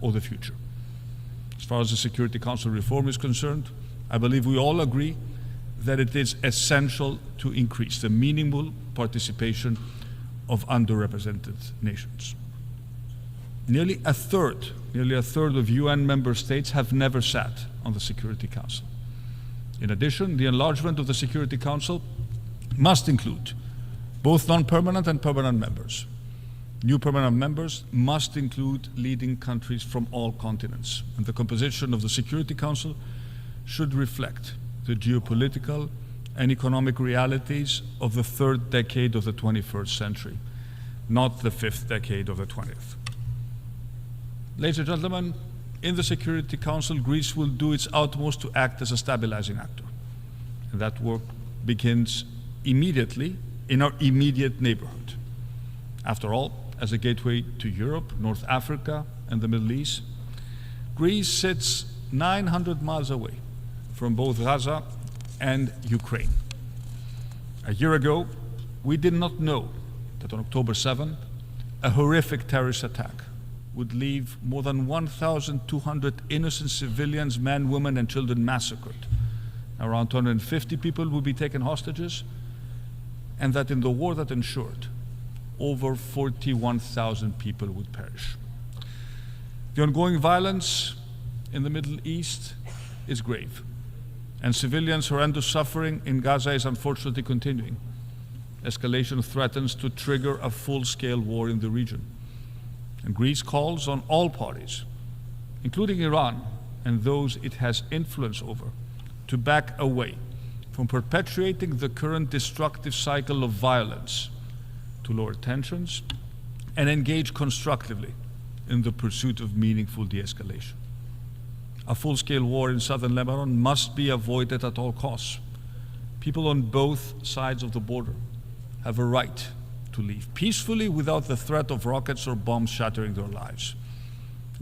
or the future. As far as the Security Council reform is concerned, I believe we all agree that it is essential to increase the meaningful participation of underrepresented nations. Nearly a third of UN member states have never sat on the Security Council. In addition, the enlargement of the Security Council must include both non-permanent and permanent members. New permanent members must include leading countries from all continents, and the composition of the Security Council should reflect the geopolitical and economic realities of the third decade of the 21st century, not the fifth decade of the 20th. Ladies and gentlemen, in the Security Council, Greece will do its utmost to act as a stabilizing actor. And that work begins immediately in our immediate neighborhood. After all, as a gateway to Europe, North Africa, and the Middle East, Greece sits 900 miles away from both Gaza and Ukraine. A year ago, we did not know that on October 7, a horrific terrorist attack would leave more than 1,200 innocent civilians, men, women, and children massacred. Around 250 people would be taken hostages, and that in the war that ensured, over 41,000 people would perish. The ongoing violence in the Middle East is grave, and civilians' horrendous suffering in Gaza is unfortunately continuing. Escalation threatens to trigger a full-scale war in the region. And Greece calls on all parties, including Iran and those it has influence over, to back away from perpetuating the current destructive cycle of violence, to lower tensions and engage constructively in the pursuit of meaningful de-escalation. A full-scale war in southern Lebanon must be avoided at all costs. People on both sides of the border have a right to leave peacefully without the threat of rockets or bombs shattering their lives.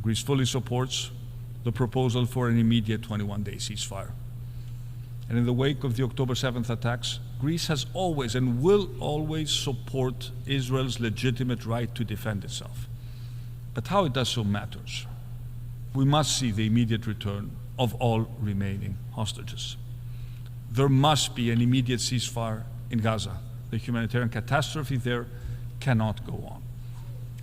Greece fully supports the proposal for an immediate 21-day ceasefire. And in the wake of the October 7th attacks, Greece has always and will always support Israel's legitimate right to defend itself. But how it does so matters. We must see the immediate return of all remaining hostages. There must be an immediate ceasefire in Gaza. The humanitarian catastrophe there cannot go on.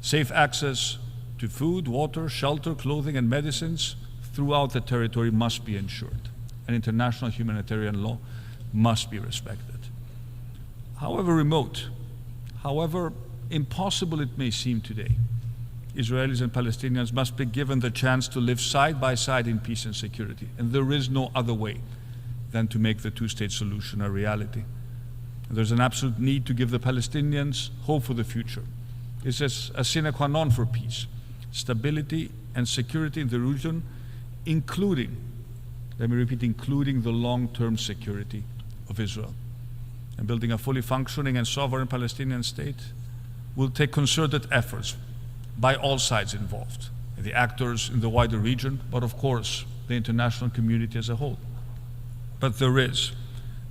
Safe access to food, water, shelter, clothing, and medicines throughout the territory must be ensured, and international humanitarian law must be respected. However remote, however impossible it may seem today, Israelis and Palestinians must be given the chance to live side by side in peace and security, and there is no other way than to make the two-state solution a reality. There's an absolute need to give the Palestinians hope for the future. This is a sine qua non for peace, stability, and security in the region, including, let me repeat, including the long-term security of Israel. And building a fully functioning and sovereign Palestinian state will take concerted efforts by all sides involved, the actors in the wider region, but of course, the international community as a whole. But there is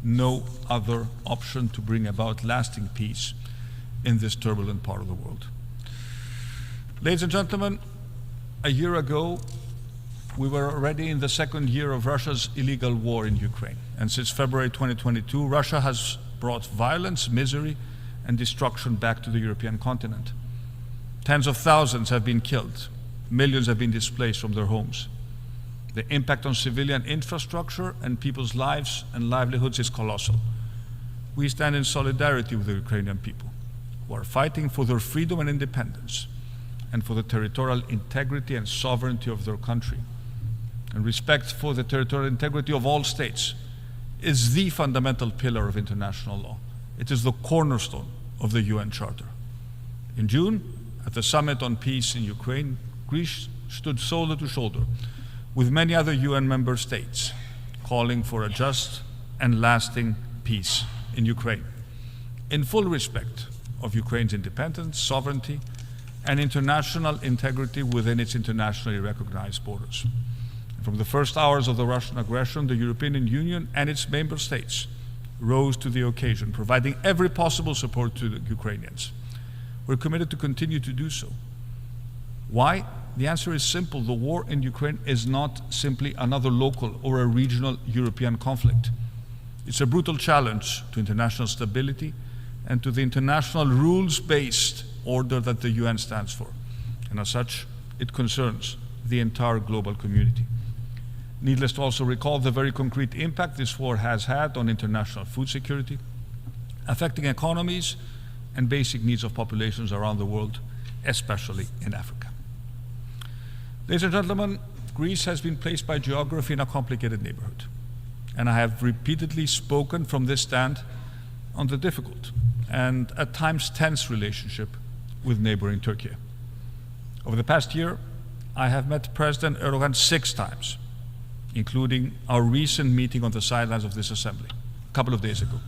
no other option to bring about lasting peace in this turbulent part of the world. Ladies and gentlemen, a year ago, we were already in the second year of Russia's illegal war in Ukraine. And since February 2022, Russia has brought violence, misery, and destruction back to the European continent. Tens of thousands have been killed. Millions have been displaced from their homes. The impact on civilian infrastructure and people's lives and livelihoods is colossal. We stand in solidarity with the Ukrainian people, who are fighting for their freedom and independence, and for the territorial integrity and sovereignty of their country. And respect for the territorial integrity of all states is the fundamental pillar of international law. It is the cornerstone of the UN Charter. In June, at the Summit on Peace in Ukraine, Greece stood shoulder to shoulder with many other UN member states, calling for a just and lasting peace in Ukraine, in full respect of Ukraine's independence, sovereignty, and international integrity within its internationally recognized borders. From the first hours of the Russian aggression, the European Union and its member states rose to the occasion, providing every possible support to the Ukrainians. We're committed to continue to do so. Why? The answer is simple. The war in Ukraine is not simply another local or a regional European conflict. It's a brutal challenge to international stability and to the international rules-based order that the UN stands for. And as such, it concerns the entire global community. Needless to also recall the very concrete impact this war has had on international food security, affecting economies and basic needs of populations around the world, especially in Africa. Ladies and gentlemen, Greece has been placed by geography in a complicated neighborhood. And I have repeatedly spoken from this stand on the difficult and at times tense relationship with neighboring Turkey. Over the past year, I have met President Erdogan 6 times, including our recent meeting on the sidelines of this assembly, a couple of days ago.